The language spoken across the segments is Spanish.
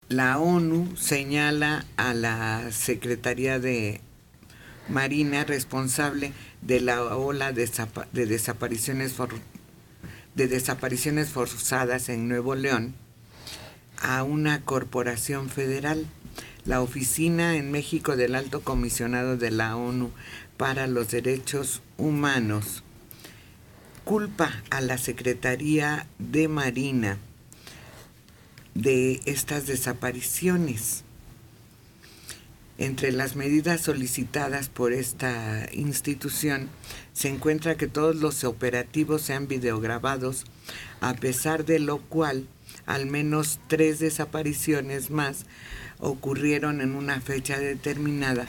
la ONU señala a la Secretaría de Marina responsable de la ola de desapariciones forzadas en Nuevo León a una corporación federal, la Oficina en México del Alto Comisionado de la ONU para los Derechos Humanos. Culpa a la Secretaría de Marina de estas desapariciones. Entre las medidas solicitadas por esta institución se encuentra que todos los operativos sean videograbados, a pesar de lo cual al menos 3 desapariciones más ocurrieron en una fecha determinada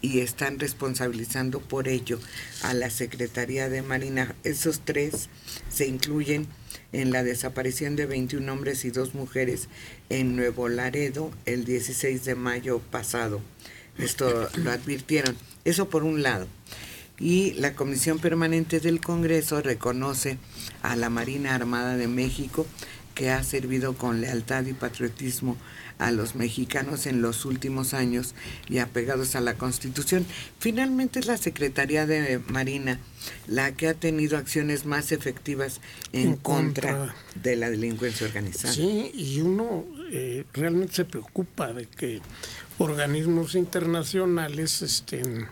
y están responsabilizando por ello a la Secretaría de Marina. Esos 3 se incluyen en la desaparición de 21 hombres y 2 mujeres en Nuevo Laredo el 16 de mayo pasado. Esto lo advirtieron. Eso por un lado. Y la Comisión Permanente del Congreso reconoce a la Marina Armada de México, que ha servido con lealtad y patriotismo a los mexicanos en los últimos años y apegados a la Constitución. Finalmente es la Secretaría de Marina la que ha tenido acciones más efectivas en contra de la delincuencia organizada. Sí, y uno realmente se preocupa de que organismos internacionales estén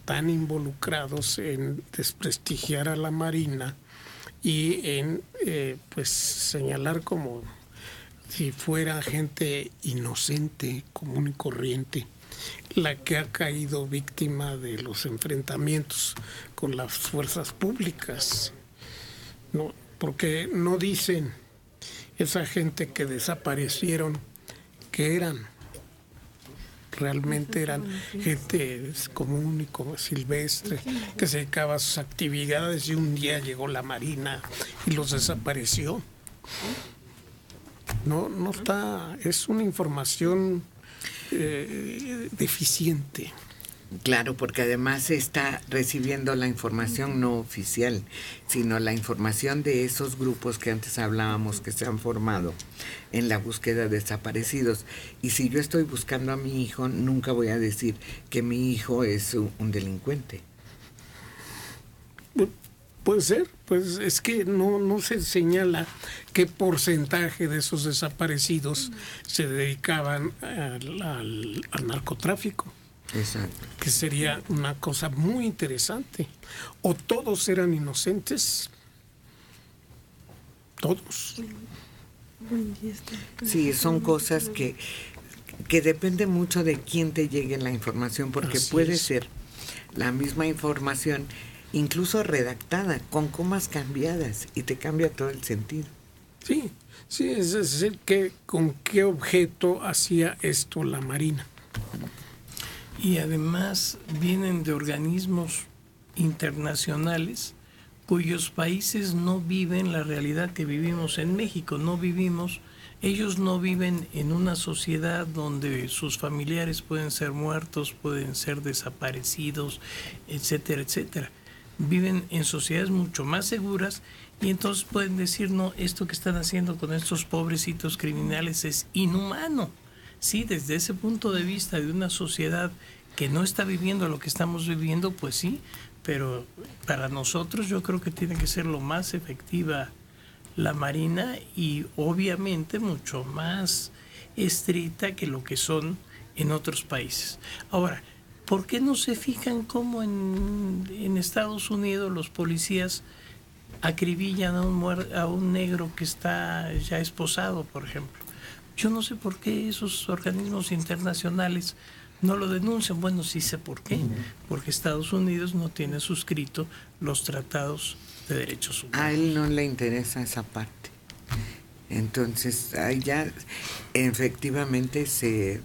tan involucrados en desprestigiar a la Marina y en pues señalar como si fuera gente inocente, común y corriente, la que ha caído víctima de los enfrentamientos con las fuerzas públicas, ¿no? Porque no dicen esa gente que desaparecieron que eran. Realmente eran gente común y como silvestre, que se dedicaba a sus actividades, y un día llegó la Marina y los desapareció. No está, es una información deficiente. Claro, porque además se está recibiendo la información no oficial, sino la información de esos grupos que antes hablábamos que se han formado en la búsqueda de desaparecidos. Y si yo estoy buscando a mi hijo, nunca voy a decir que mi hijo es un delincuente. Puede ser, pues es que no se señala qué porcentaje de esos desaparecidos se dedicaban al narcotráfico. Exacto. Que sería una cosa muy interesante. O todos eran inocentes. Todos. Sí, son cosas que depende mucho de quién te llegue la información, porque Así puede es. ser la misma información, incluso redactada, con comas cambiadas, y te cambia todo el sentido. Sí, es decir, que con qué objeto hacía esto la Marina. Y además vienen de organismos internacionales cuyos países no viven la realidad que vivimos en México. Ellos no viven en una sociedad donde sus familiares pueden ser muertos, pueden ser desaparecidos, etcétera, etcétera. Viven en sociedades mucho más seguras, y entonces pueden decir, no, esto que están haciendo con estos pobrecitos criminales es inhumano. Sí, desde ese punto de vista de una sociedad que no está viviendo lo que estamos viviendo, pues sí, pero para nosotros yo creo que tiene que ser lo más efectiva la Marina, y obviamente mucho más estricta que lo que son en otros países. Ahora, ¿por qué no se fijan cómo en Estados Unidos los policías acribillan a un negro que está ya esposado, por ejemplo? Yo no sé por qué esos organismos internacionales no lo denuncian. Bueno, sí sé por qué. Porque Estados Unidos no tiene suscrito los tratados de derechos humanos. A él no le interesa esa parte. Entonces, ahí ya efectivamente se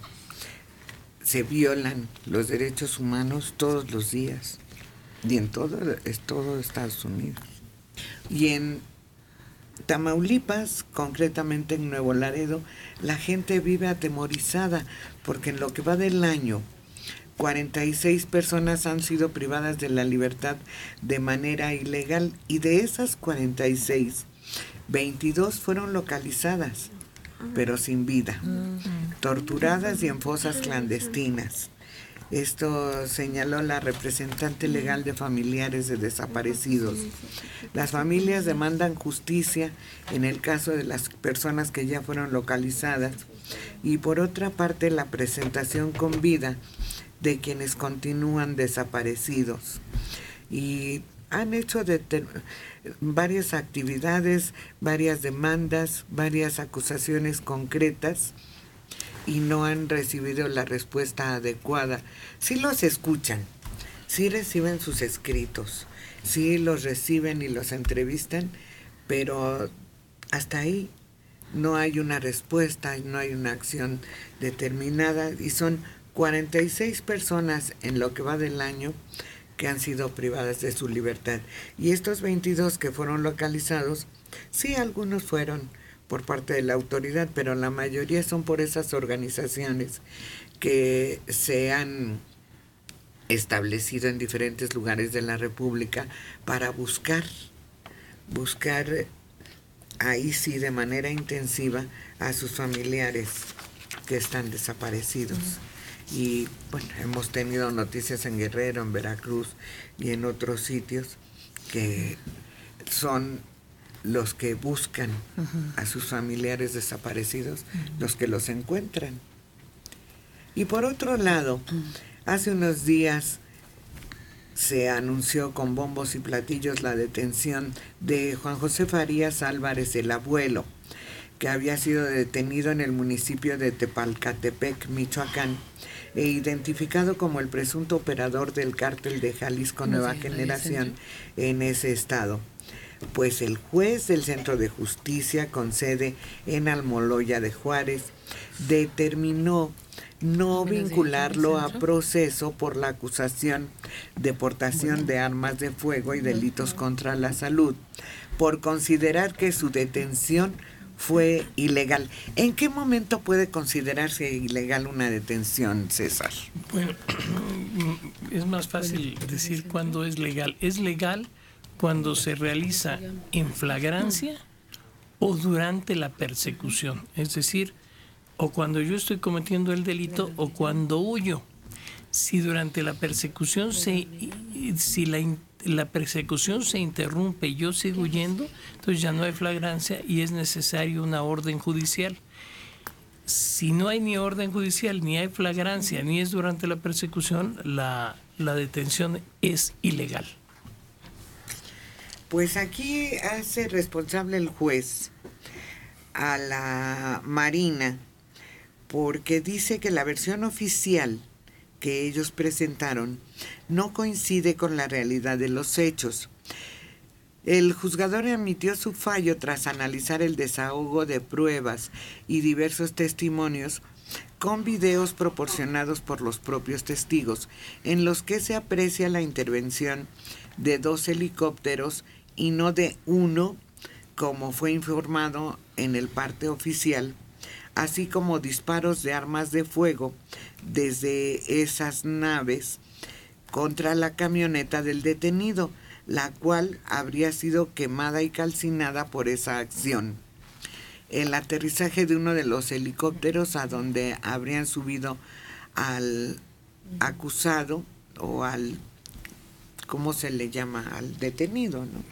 violan los derechos humanos todos los días. Y en todo Estados Unidos. Y en Tamaulipas, concretamente en Nuevo Laredo, la gente vive atemorizada porque en lo que va del año, 46 personas han sido privadas de la libertad de manera ilegal, y de esas 46, 22 fueron localizadas. pero sin vida, torturadas y en fosas clandestinas. Esto señaló la representante legal de familiares de desaparecidos. Las familias demandan justicia en el caso de las personas que ya fueron localizadas y por otra parte la presentación con vida de quienes continúan desaparecidos. Y han hecho varias actividades, varias demandas, varias acusaciones concretas y no han recibido la respuesta adecuada. Sí los escuchan, sí reciben sus escritos, sí los reciben y los entrevistan, pero hasta ahí no hay una respuesta, no hay una acción determinada y son 46 personas en lo que va del año que han sido privadas de su libertad. Y estos 22 que fueron localizados, sí, algunos fueron por parte de la autoridad, pero la mayoría son por esas organizaciones que se han establecido en diferentes lugares de la República para buscar ahí sí de manera intensiva a sus familiares que están desaparecidos. Y bueno, hemos tenido noticias en Guerrero, en Veracruz y en otros sitios que son los que buscan a sus familiares desaparecidos, los que los encuentran. Y por otro lado, hace unos días se anunció con bombos y platillos la detención de Juan José Farías Álvarez, el abuelo, que había sido detenido en el municipio de Tepalcatepec, Michoacán, e identificado como el presunto operador del cártel de Jalisco Nueva Generación en ese estado. Pues el juez del Centro de Justicia con sede en Almoloya de Juárez determinó no vincularlo a proceso por la acusación de portación de armas de fuego y delitos contra la salud, por considerar que su detención fue ilegal. ¿En qué momento puede considerarse ilegal una detención, César? Bueno, es más fácil decir cuándo es legal. Es legal cuando se realiza en flagrancia o durante la persecución, es decir, o cuando yo estoy cometiendo el delito o cuando huyo. Si durante la persecución la persecución se interrumpe y yo sigo huyendo, entonces ya no hay flagrancia y es necesario una orden judicial. Si no hay ni orden judicial, ni hay flagrancia, ni es durante la persecución, la detención es ilegal. Pues aquí hace responsable el juez a la Marina porque dice que la versión oficial que ellos presentaron no coincide con la realidad de los hechos. El juzgador emitió su fallo tras analizar el desahogo de pruebas y diversos testimonios con videos proporcionados por los propios testigos, en los que se aprecia la intervención de 2 helicópteros y no de uno, como fue informado en el parte oficial, así como disparos de armas de fuego desde esas naves contra la camioneta del detenido, la cual habría sido quemada y calcinada por esa acción. El aterrizaje de uno de los helicópteros a donde habrían subido al acusado o al, ¿cómo se le llama? Al detenido, ¿no?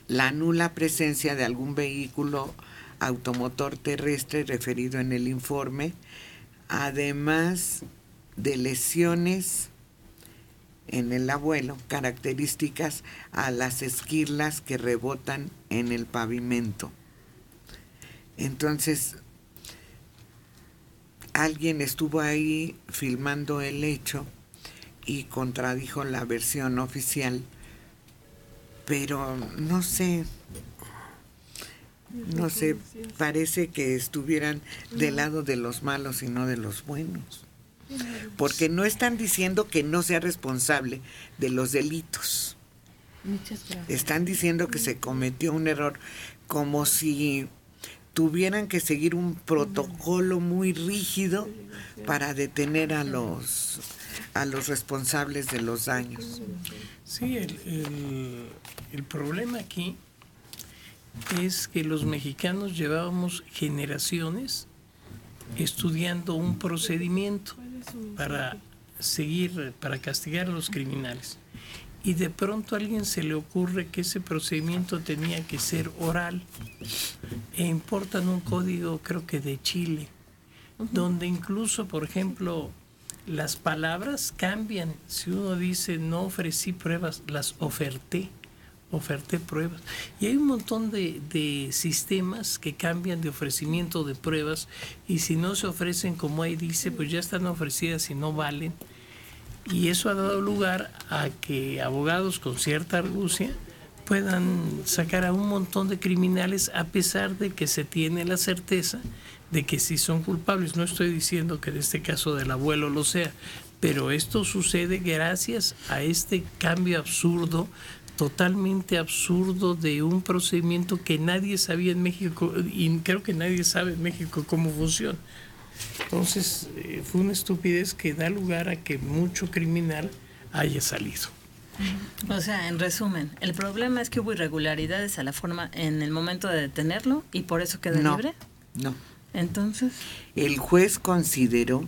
La nula presencia de algún vehículo automotor terrestre referido en el informe, además de lesiones en el abuelo, características a las esquirlas que rebotan en el pavimento. Entonces, alguien estuvo ahí filmando el hecho y contradijo la versión oficial, pero no sé, parece que estuvieran del lado de los malos y no de los buenos. Porque no están diciendo que no sea responsable de los delitos. Están diciendo que se cometió un error, como si tuvieran que seguir un protocolo muy rígido para detener a los responsables de los daños. Sí, el problema aquí es que los mexicanos llevábamos generaciones estudiando un procedimiento para castigar a los criminales. Y de pronto a alguien se le ocurre que ese procedimiento tenía que ser oral e importan un código, creo que de Chile, donde incluso, por ejemplo, las palabras cambian. Si uno dice no ofrecí pruebas, las oferté pruebas. Y hay un montón de sistemas que cambian de ofrecimiento de pruebas, y si no se ofrecen como ahí dice, pues ya están ofrecidas y no valen. Y eso ha dado lugar a que abogados con cierta argucia puedan sacar a un montón de criminales, a pesar de que se tiene la certeza de que sí son culpables. No estoy diciendo que en este caso del abuelo lo sea, pero esto sucede gracias a este cambio absurdo, totalmente absurdo, de un procedimiento que nadie sabía en México, y creo que nadie sabe en México cómo funciona. Entonces fue una estupidez que da lugar a que mucho criminal haya salido. O sea, en resumen, el problema es que hubo irregularidades en el momento de detenerlo, y por eso quedó libre. No. Entonces, el juez consideró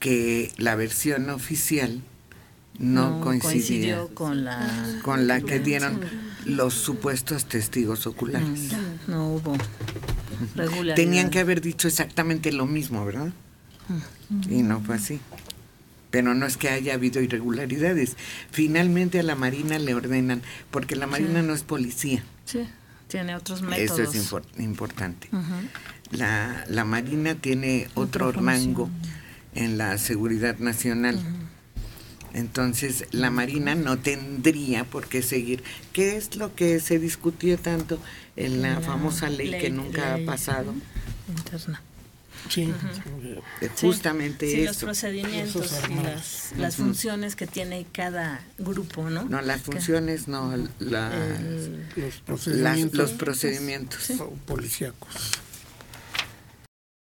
que la versión oficial no coincidía con la que dieron los supuestos testigos oculares. No hubo regularidad. Tenían que haber dicho exactamente lo mismo, ¿verdad? Y no fue así. Pero no es que haya habido irregularidades. Finalmente a la Marina le ordenan, porque la Marina no es policía. Sí, tiene otros métodos. Eso es importante. La Marina tiene otro rango en la seguridad nacional. Entonces la Marina no tendría por qué seguir. ¿Qué es lo que se discutió tanto en la famosa ley que nunca ha pasado? Interna. Sí. Justamente sí, eso. Los procedimientos y las funciones que tiene cada grupo, ¿no? No, las funciones no, los procedimientos, los procedimientos policíacos.